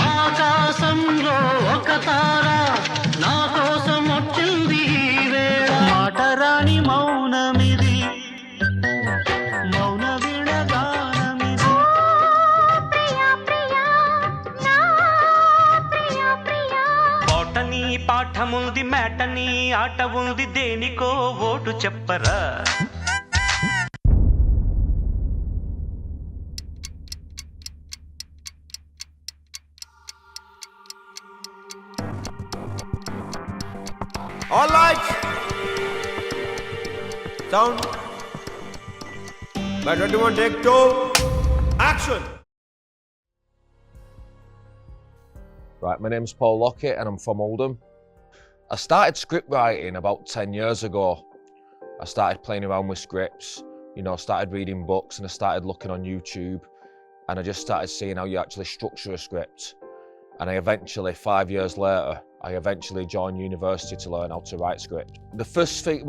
ఆకాశంలో ఒక తార నా కోసం వచ్చింది మాటరాని మౌనమిది మౌన విడగానమిది పాటని పాఠముంది మేటని ఆట ఉంది దేనికో ఓటు చెప్పరా. All lights. Sound. By 21 take 2. Action. Right, my name's Paul Lockett and I'm from Oldham. I started script writing about 10 years ago. I started playing around with scripts, started reading books and I started looking on YouTube and I just started seeing how you actually structure a script. And I eventually, 5 years later, I joined university to learn how to write script. The first thing,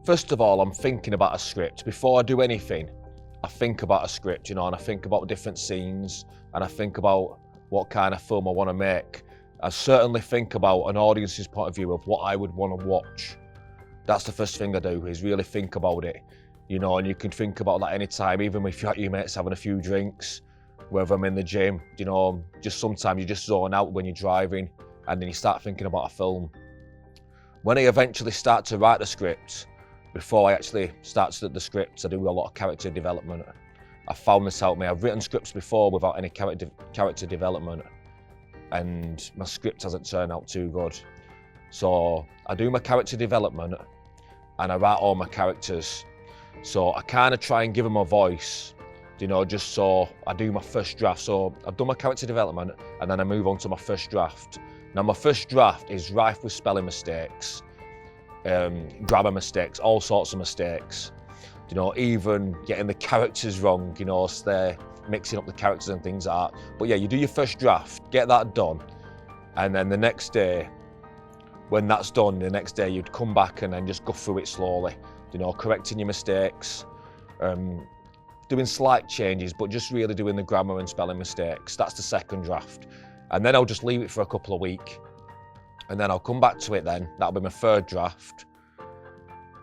first of all, I'm thinking about a script. Before I do anything, I think about a script, and I think about different scenes and I think about what kind of film I want to make. I certainly think about an audience's point of view of what I would want to watch. That's the first thing I do, is really think about it. And you can think about that anytime, even if you're at your mates having a few drinks, whether I'm in the gym, just sometimes you just zone out when you're driving and then you start thinking about a film. When I eventually start to write the script, before I actually start the script, I do a lot of character development. I found this out. I've written scripts before without any character development and my script hasn't turned out too good. So I do my character development and I write all my characters. So I kind of try and give them a voice, just so I do my first draft. So I've done my character development and then I move on to my first draft. Now my first draft is rife with spelling mistakes, grammar mistakes, all sorts of mistakes. Even getting the characters wrong, so they're mixing up the characters and things like that. But yeah, you do your first draft, get that done. And then the next day, when that's done, the next day you'd come back and then just go through it slowly, correcting your mistakes, doing slight changes, but just really doing the grammar and spelling mistakes. That's the second draft. And then I'll just leave it for a couple of weeks. And then I'll come back to it then. That'll be my third draft.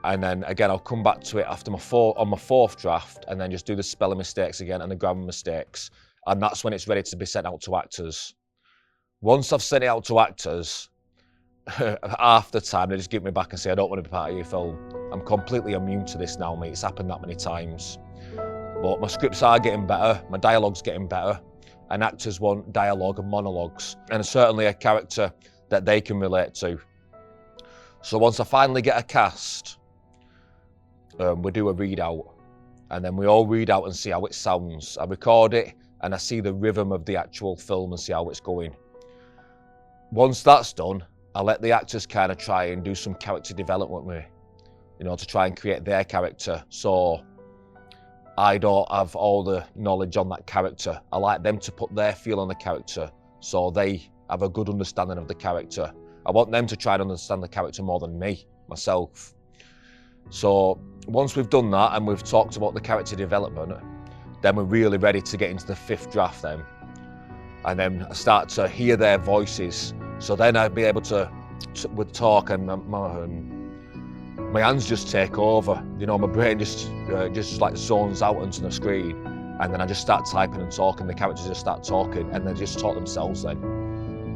And then again, I'll come back to it after my fourth draft and then just do the spelling mistakes again and the grammar mistakes. And that's when it's ready to be sent out to actors. Once I've sent it out to actors, half the time they just give me back and say, I don't want to be part of your film. I'm completely immune to this now, mate. It's happened that many times. But my scripts are getting better, my dialogue's getting better, and actors want dialogue and monologues, and certainly a character that they can relate to. So once I finally get a cast, we do a readout, and then we all read out and see how it sounds. I record it, and I see the rhythm of the actual film and see how it's going. Once that's done, I let the actors kind of try and do some character development with me, to try and create their character. So I don't have all the knowledge on that character. I like them to put their feel on the character so they have a good understanding of the character. I want them to try and understand the character more than me, myself. So once we've done that and we've talked about the character development, then we're really ready to get into the fifth draft then. And then I start to hear their voices. So then I'd be able to talk and my hands just take over. My brain just like zones out onto the screen, and then I just start typing and talking. The characters just start talking, and they just talk themselves then.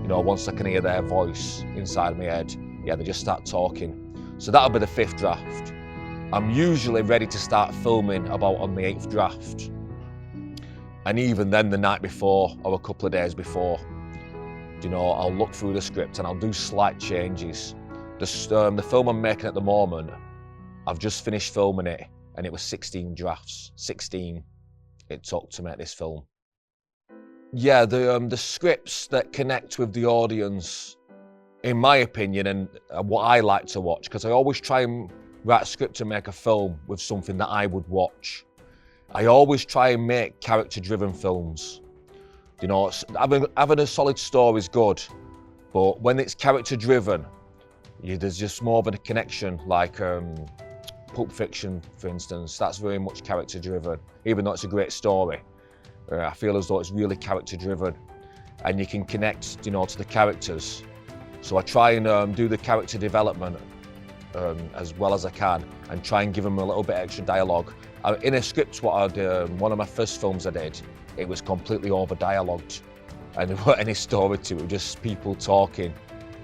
Once I can hear their voice inside my head, yeah, they just start talking. So that'll be the fifth draft. I'm usually ready to start filming about on the 8th draft. And even then the night before or a couple of days before, I'll look through the script and I'll do slight changes. The film I'm making at the moment, I've just finished filming it and it was 16 drafts, 16 it took to make this film. Yeah, the scripts that connect with the audience, in my opinion, and what I like to watch, because I always try and write a script to make a film with something that I would watch. I always try and make character-driven films. You know, having a solid story is good, but when it's character driven, there's just more of a connection, like Pulp Fiction, for instance. That's very much character driven, even though it's a great story. I feel as though it's really character driven, and you can connect, you know, to the characters. So I try and do the character development as well as I can, and try and give them a little bit extra dialogue. In a script, what I did, one of my first films I did, it was completely over-dialogued, and there wasn't any story to it, just people talking.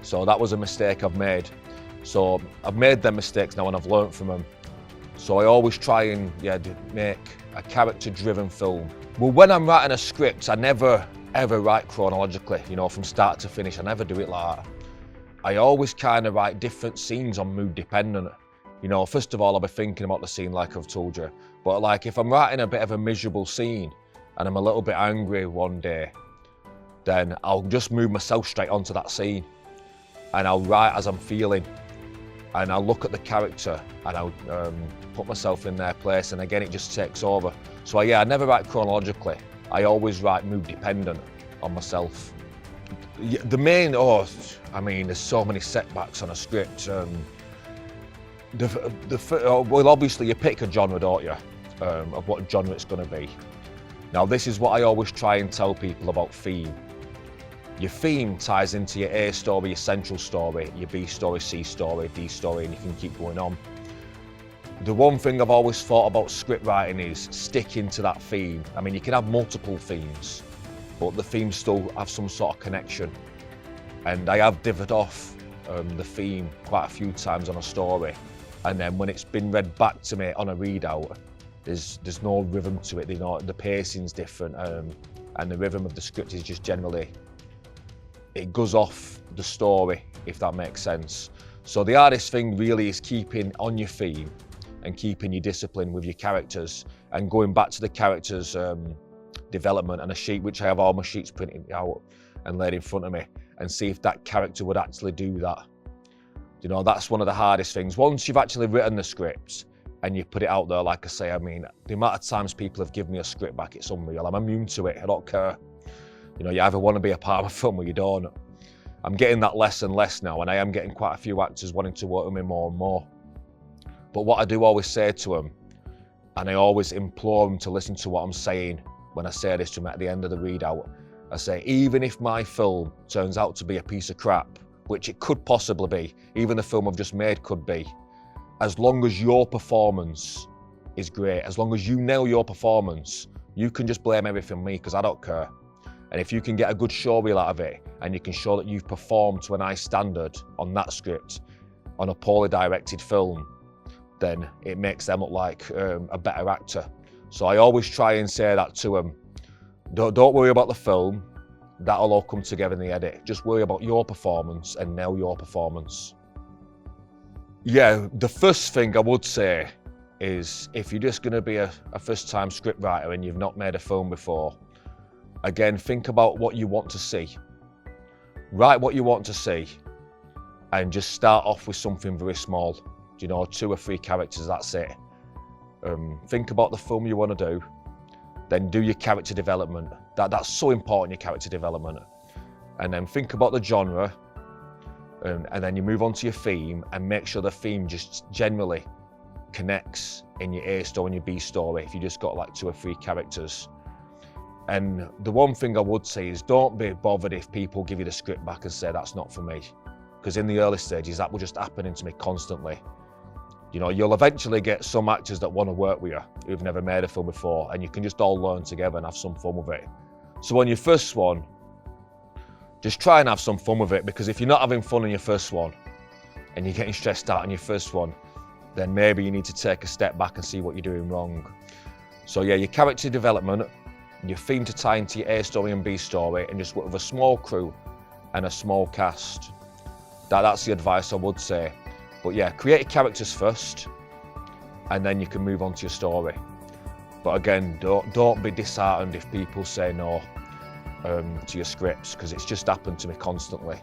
So that was a mistake I've made. So I've made them mistakes now and I've learned from them. So I always try and make a character-driven film. Well, when I'm writing a script, I never ever write chronologically, you know, from start to finish. I never do it like that. I always kind of write different scenes on mood dependent. You know, first of all, I'll be thinking about the scene like I've told you. But like if I'm writing a bit of a miserable scene and I'm a little bit angry one day, then I'll just move myself straight onto that scene and I'll write as I'm feeling, and I'll look at the character and I'll put myself in their place, and again it just takes over. So I never write chronologically. I always write mood dependent on myself. The main, there's so many setbacks on a script. Well, obviously you pick a genre, don't you, of what genre it's going to be. Now this is what I always try and tell people about theme. Your theme ties into your A story, your central story, your B story, C story, D story, and you can keep going on. The one thing I've always thought about script writing is sticking to that theme. I mean, you can have multiple themes, but the themes still have some sort of connection. And I have divvied off the theme quite a few times on a story, and then when it's been read back to me on a readout, there's no rhythm to it. You know, the pacing's different, and the rhythm of the script is just generally, it goes off the story, if that makes sense. So the hardest thing really is keeping on your theme and keeping your discipline with your characters, and going back to the characters' development and a sheet, which I have all my sheets printed out and laid in front of me, and see if that character would actually do that. You know, that's one of the hardest things. Once you've actually written the script and you put it out there, like I say, I mean, the amount of times people have given me a script back, it's unreal. I'm immune to it, I don't care. You know, you either want to be a part of a film or you don't. I'm getting that less and less now, and I am getting quite a few actors wanting to work with me more and more. But what I do always say to them, and I always implore them to listen to what I'm saying when I say this to them at the end of the readout, I say, even if my film turns out to be a piece of crap, which it could possibly be, even the film I've just made could be, as long as your performance is great, as long as you nail your performance, you can just blame everything on me, because I don't care. And if you can get a good showreel out of it, and you can show that you've performed to a nice standard on that script, on a poorly directed film, then it makes them look like a better actor. So I always try and say that to them. Don't worry about the film, that'll all come together in the edit. Just worry about your performance and nail your performance. Yeah, the first thing I would say is, if you're just going to be a first-time scriptwriter and you've not made a film before, again, think about what you want to see. Write what you want to see, and just start off with something very small. You know, 2 or 3 characters, that's it. Think about the film you want to do, then do your character development. That's so important, your character development. And then think about the genre, and then you move on to your theme, and make sure the theme just generally connects in your A story and your B story if you just got like 2 or 3 characters. And the one thing I would say is, don't be bothered if people give you the script back and say that's not for me, because in the early stages that will just happen to me constantly. You know, you'll eventually get some actors that want to work with you who've never made a film before, and you can just all learn together and have some fun with it. So on your first one, just try and have some fun with it, because if you're not having fun on your first one and you're getting stressed out on your first one, then maybe you need to take a step back and see what you're doing wrong. So yeah, your character development, your theme to tie into your A story and B story, and just work with a small crew and a small cast. That's the advice I would say. But yeah, create your characters first, and then you can move on to your story. But again, don't be disheartened if people say no to your scripts, because it's just happened to me constantly.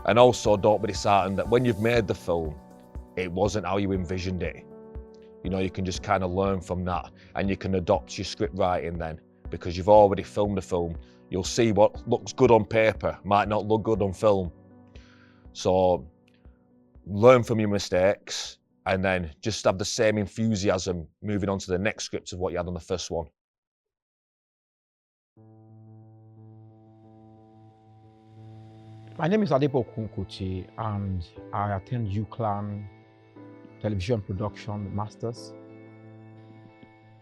And also, don't be disheartened that when you've made the film, it wasn't how you envisioned it. You know, you can just kind of learn from that, and you can adopt your script writing then, because you've already filmed a film, You'll see what looks good on paper, might not look good on film. So learn from your mistakes and then just have the same enthusiasm moving on to the next script of what you had on the first one. My name is Adepo Kunkuchi and I attend UCLan Television Production Masters.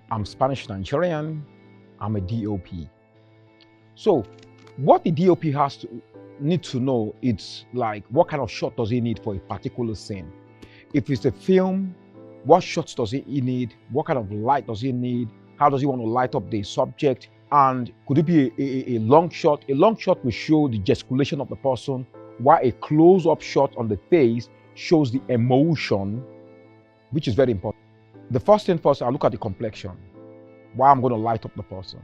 I'm Spanish Nigerian. I'm a DOP. So what the DOP need to know, it's like what kind of shot does he need for a particular scene. If it's a film, what shots does he need? What kind of light does he need? How does he want to light up the subject? And could it be a long shot? A long shot will show the gesticulation of the person, while a close-up shot on the face shows the emotion, which is very important. The first thing first, I look at the complexion. Why I'm going to light up the person.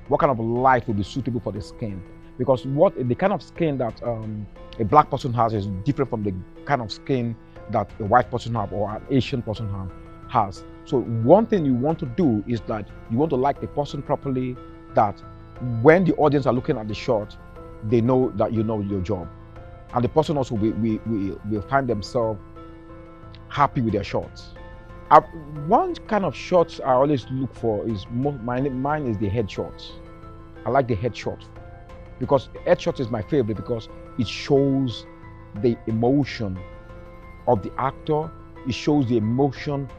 What kind of light will be suitable for the skin? Because the kind of skin that a black person has is different from the kind of skin that a white person has or an Asian person has. So one thing you want to do is that you want to light the person properly, that when the audience are looking at the shot, they know that you know your job. And the person also will find themselves happy with their shots. One kind of shots I always look for is, mine is the headshots. I like the headshot because headshot is my favorite because it shows the emotion of the actor. It shows the emotion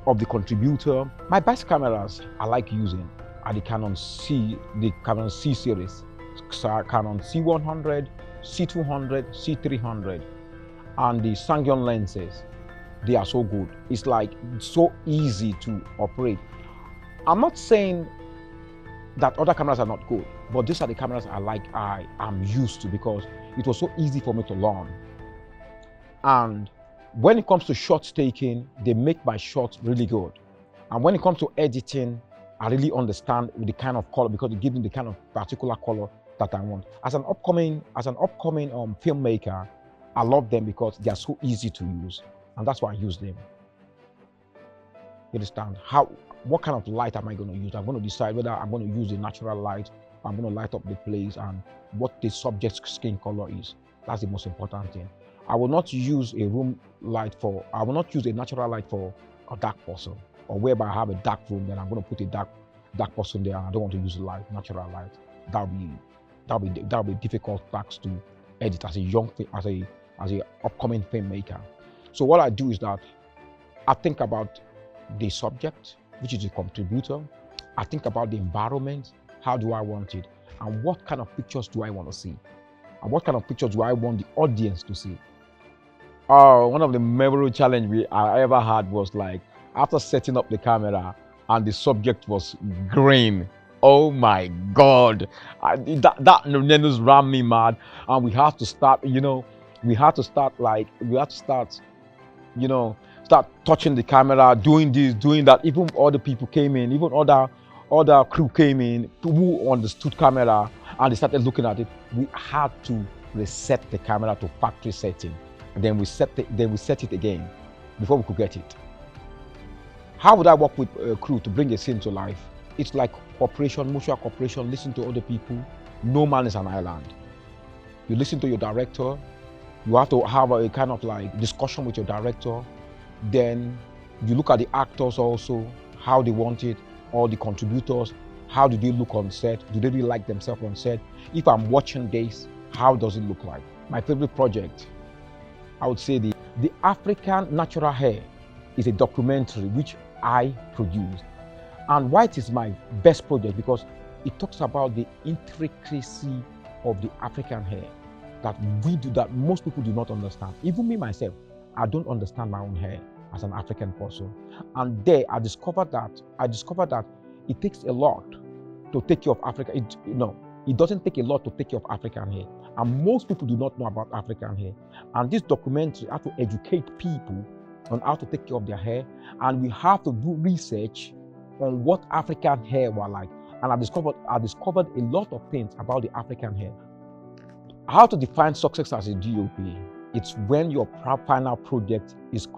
of the contributor. My best cameras I like using are the Canon C series. Canon C100, C200, C300, and the Sangyon lenses. They are so good. It's like so easy to operate. I'm not saying that other cameras are not good, but these are the cameras I am used to because it was so easy for me to learn. And when it comes to shots taking, they make my shots really good. And when it comes to editing, I really understand the kind of color because it gives me the kind of particular color that I want. As an upcoming filmmaker, I love them because they are so easy to use. And that's why I use them. You understand? What kind of light am I going to use? I'm going to decide whether I'm going to use a natural light, or I'm going to light up the place, and what the subject's skin color is. That's the most important thing. I will not use a room light I will not use a natural light for a dark person, or whereby I have a dark room, then I'm going to put a dark person there, and I don't want to use natural light. That'll be difficult task to edit as a upcoming filmmaker. So what I do is that I think about the subject, which is the contributor. I think about the environment, how do I want it, and what kind of pictures do I want to see, and what kind of pictures do I want the audience to see. One of the memorable challenges I ever had was like after setting up the camera and the subject was green. Oh my God, that news ran me mad, and we had to start start touching the camera, doing this, doing that. Even other people came in, even other crew came in who understood camera, and they started looking at it. We had to reset the camera to factory setting, and then we set it again before we could get it. How would I work with a crew to bring a scene to life? It's like cooperation, mutual cooperation, listen to other people. No man is an island. You listen to your director. You have to have a kind of like discussion with your director. Then you look at the actors also, how they want it, all the contributors, how do they look on set? Do they really like themselves on set? If I'm watching this, how does it look like? My favorite project, I would say the African Natural Hair is a documentary which I produced. And why it is my best project, because it talks about the intricacy of the African hair that most people do not understand. Even me myself, I don't understand my own hair as an African person. And there I discovered that it takes a lot to take care of Africa. It doesn't take a lot to take care of African hair. And most people do not know about African hair. And this documentary has to educate people on how to take care of their hair. And we have to do research on what African hair were like. And I discovered a lot of things about the African hair. How to define success as a DOP? It's when your final project is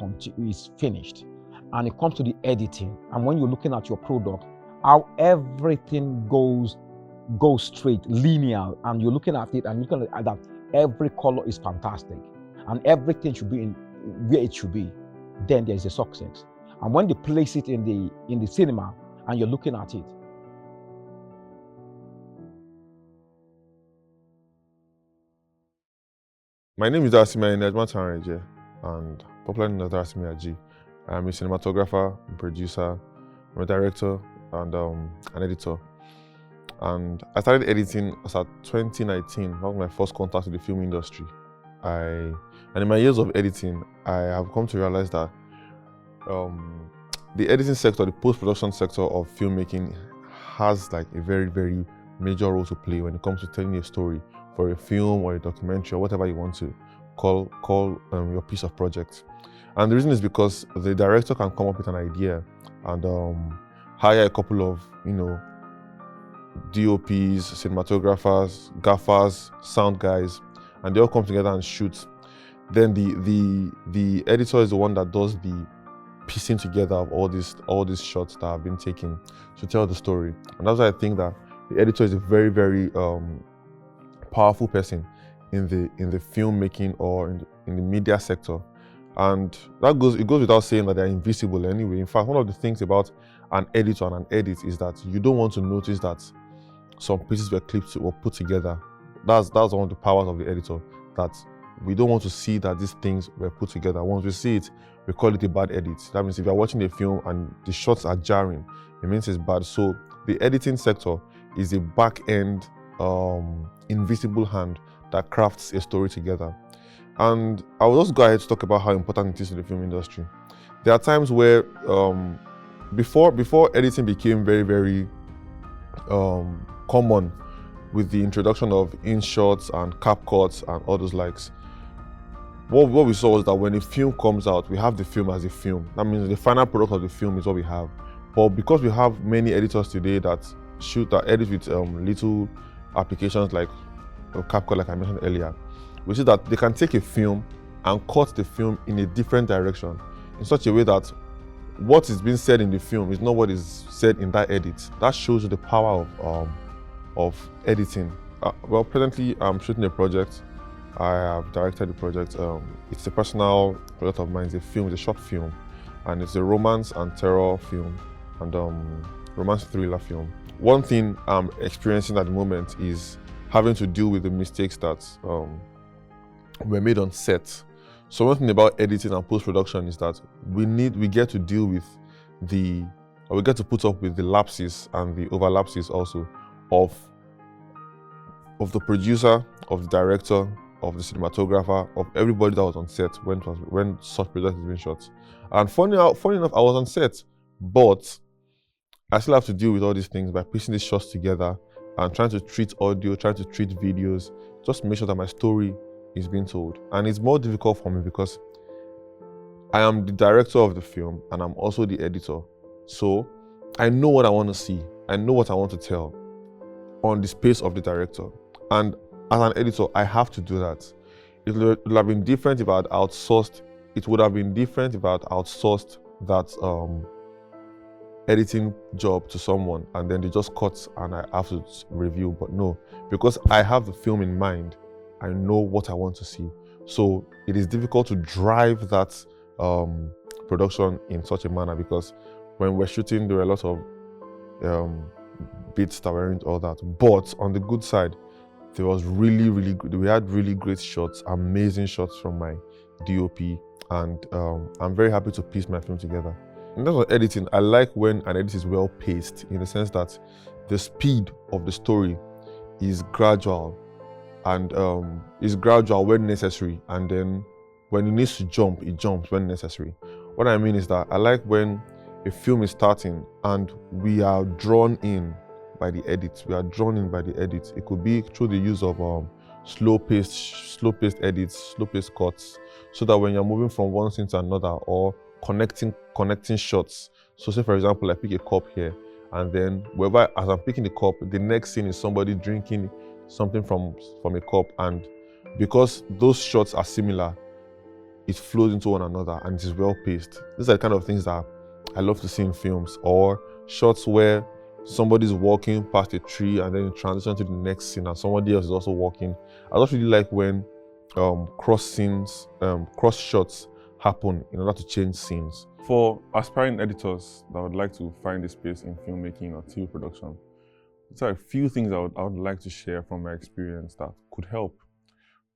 finished and it comes to the editing, and when you're looking at your product, how everything goes go straight, linear, and you're looking at it and looking at that every color is fantastic and everything should be in where it should be, then there's a success. And when they place it in the cinema and you're looking at it, My name is Asinty and popularly known as G. I'm a cinematographer, a producer, I'm a director, and an editor. And I started editing as at 2019. That was my first contact with the film industry. And in my years of editing, I have come to realize that the editing sector, the post-production sector of filmmaking has like a very, very major role to play when it comes to telling a story for a film or a documentary or whatever you want to call your piece of project. And the reason is because the director can come up with an idea and hire a couple of, DOPs, cinematographers, gaffers, sound guys, and they all come together and shoot. Then the editor is the one that does the piecing together of all these shots that have been taken to tell the story. And that's why I think that the editor is a very, very powerful person in the filmmaking or in the media sector. And it goes without saying that they're invisible anyway. In fact, one of the things about an editor and an edit is that you don't want to notice that some pieces were clipped or put together. That's one of the powers of the editor, that we don't want to see that these things were put together. Once we see it, we call it a bad edit. That means if you're watching a film and the shots are jarring, it means it's bad. So the editing sector is a back-end, invisible hand that crafts a story together. And I will just go ahead to talk about how important it is to the film industry. There are times where, before editing became very, very common with the introduction of in-shots and cap cuts and all those likes, what we saw was that when a film comes out, we have the film as a film. That means the final product of the film is what we have. But because we have many editors today that edit with little applications like CapCut, like I mentioned earlier, we see that they can take a film and cut the film in a different direction in such a way that what is being said in the film is not what is said in that edit. That shows you the power of editing. Well, presently I'm shooting a project. I have directed the project. It's a personal project of mine. It's a short film, and it's a romance and terror film and romance thriller film. One thing I'm experiencing at the moment is having to deal with the mistakes that were made on set. So one thing about editing and post-production is that we get to deal with we get to put up with the lapses and the overlapses also of the producer, of the director, of the cinematographer, of everybody that was on set when such project is being shot. And funny enough, I was on set, but I still have to deal with all these things by piecing these shots together and trying to treat audio, trying to treat videos, just to make sure that my story is being told. And it's more difficult for me because I am the director of the film and I'm also the editor. So I know what I want to see. I know what I want to tell on the space of the director. And as an editor, I have to do that. It would have been different if I had outsourced. It would have been different if I had outsourced that editing job to someone and then they just cut and I have to review. But no, because I have the film in mind, I know what I want to see. So it is difficult to drive that production in such a manner, because when we're shooting, there were a lot of bits that weren't all that. But on the good side, there was really, really good. We had really great shots, amazing shots from my DOP, and I'm very happy to piece my film together. In terms of editing, I like when an edit is well paced, in the sense that the speed of the story is gradual, and is gradual when necessary, and then when it needs to jump, it jumps when necessary. What I mean is that I like when a film is starting and we are drawn in by the edit. We are drawn in by the edit. It could be through the use of slow-paced edits, slow-paced cuts, so that when you're moving from one scene to another or connecting shots. So say, for example, I pick a cup here, and then as I'm picking the cup, the next scene is somebody drinking something from a cup, and because those shots are similar, it flows into one another and it is well paced. These are the kind of things that I love to see in films, or shots where somebody's walking past a tree and then you transition to the next scene and somebody else is also walking. I just really like when cross scenes, cross shots happen in order to change scenes. For aspiring editors that would like to find a space in filmmaking or TV production, there are a few things I would like to share from my experience that could help.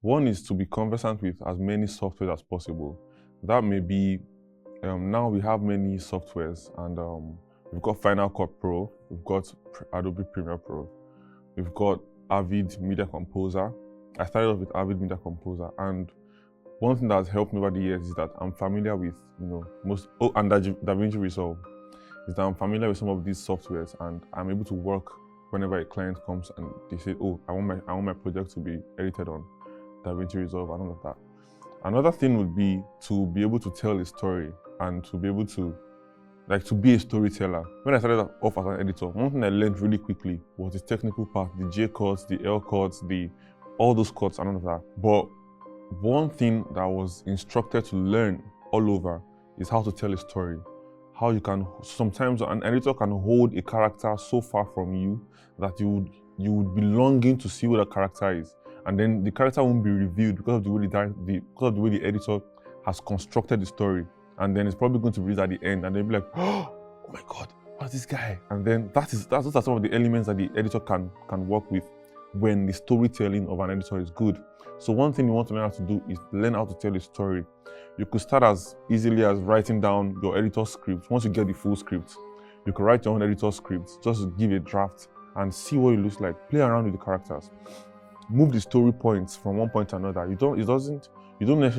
One is to be conversant with as many softwares as possible. That may be, now we have many softwares, and we've got Final Cut Pro, we've got Adobe Premiere Pro, we've got Avid Media Composer. I started off with Avid Media Composer, and one thing that has helped me over the years is that I'm familiar with, and DaVinci Resolve, is that I'm familiar with some of these softwares, and I'm able to work whenever a client comes and they say, oh, I want my project to be edited on DaVinci Resolve and all of that. Another thing would be to be able to tell a story and to be able to, to be a storyteller. When I started off as an editor, one thing I learned really quickly was the technical part, the J chords, the L chords, all those chords and all of that. But one thing that I was instructed to learn all over is how to tell a story. How you can, sometimes an editor can hold a character so far from you that you would be longing to see what the character is. And then the character won't be revealed because of the way the editor has constructed the story. And then it's probably going to be released at the end, and they'll be like, oh my God, what's this guy? And then those are some of the elements that the editor can work with when the storytelling of an editor is good. So one thing you want to learn how to do is learn how to tell a story. You could start as easily as writing down your editor's script. Once you get the full script, you could write your own editor's script, just give a draft and see what it looks like. Play around with the characters. Move the story points from one point to another. You don't necessarily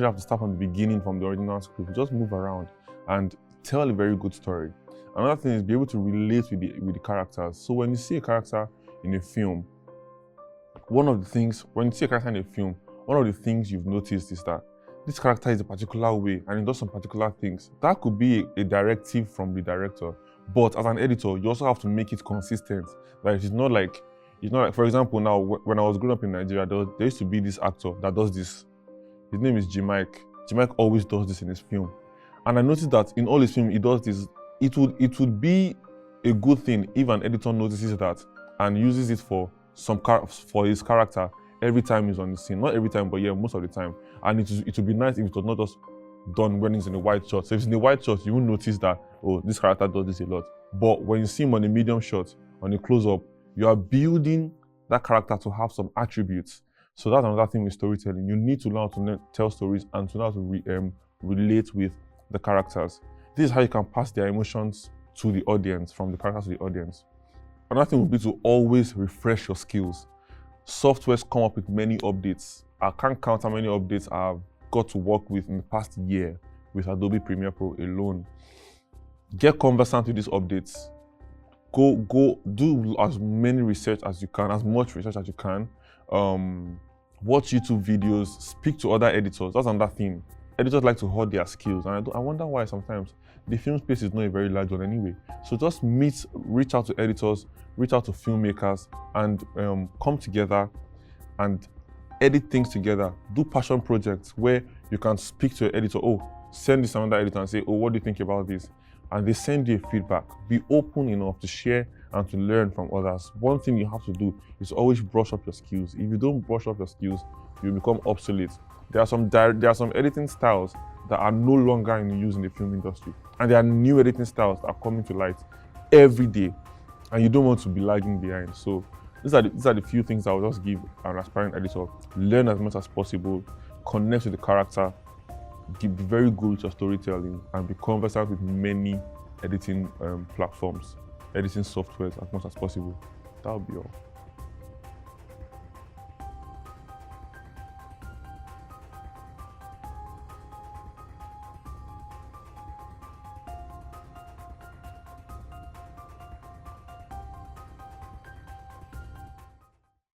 have to start from the beginning from the original script. You just move around and tell a very good story. Another thing is be able to relate with the characters. So when you see a character in a film, one of the things you've noticed is that this character is a particular way and it does some particular things. That could be a directive from the director. But as an editor, you also have to make it consistent. It's not like, for example, now, when I was growing up in Nigeria, there used to be this actor that does this. His name is Jimike. Jimike always does this in his film. And I noticed that in all his films, he does this. It would be a good thing if an editor notices that and uses it for his character every time he's on the scene. Not every time, but yeah, most of the time. And it would be nice if it was not just done when he's in a wide shot. So if it's in a wide shot, you won't notice that, oh, this character does this a lot. But when you see him on a medium shot, on a close-up, you are building that character to have some attributes. So that's another thing with storytelling. You need to learn how to tell stories and to learn how to relate with the characters. This is how you can pass their emotions to the audience, from the characters to the audience. Another thing would be to always refresh your skills. Softwares come up with many updates. I can't count how many updates I've got to work with in the past year with Adobe Premiere Pro alone. Get conversant with these updates. Go do as many research as you can, as much research as you can. Watch YouTube videos, speak to other editors. That's another thing. Editors like to hoard their skills, and I wonder why sometimes. The film space is not a very large one anyway. So just reach out to editors, reach out to filmmakers, and come together and edit things together. Do passion projects where you can speak to your editor. Oh, send this to another editor and say, oh, what do you think about this? And they send you feedback. Be open enough to share and to learn from others. One thing you have to do is always brush up your skills. If you don't brush up your skills, you become obsolete. There are some editing styles that are no longer in use in the film industry. And there are new editing styles that are coming to light every day. And you don't want to be lagging behind. So these are the few things I will just give an aspiring editor. Learn as much as possible, connect with the character, be very good with your storytelling, and be conversant with many editing platforms, editing softwares as much as possible. That will be all.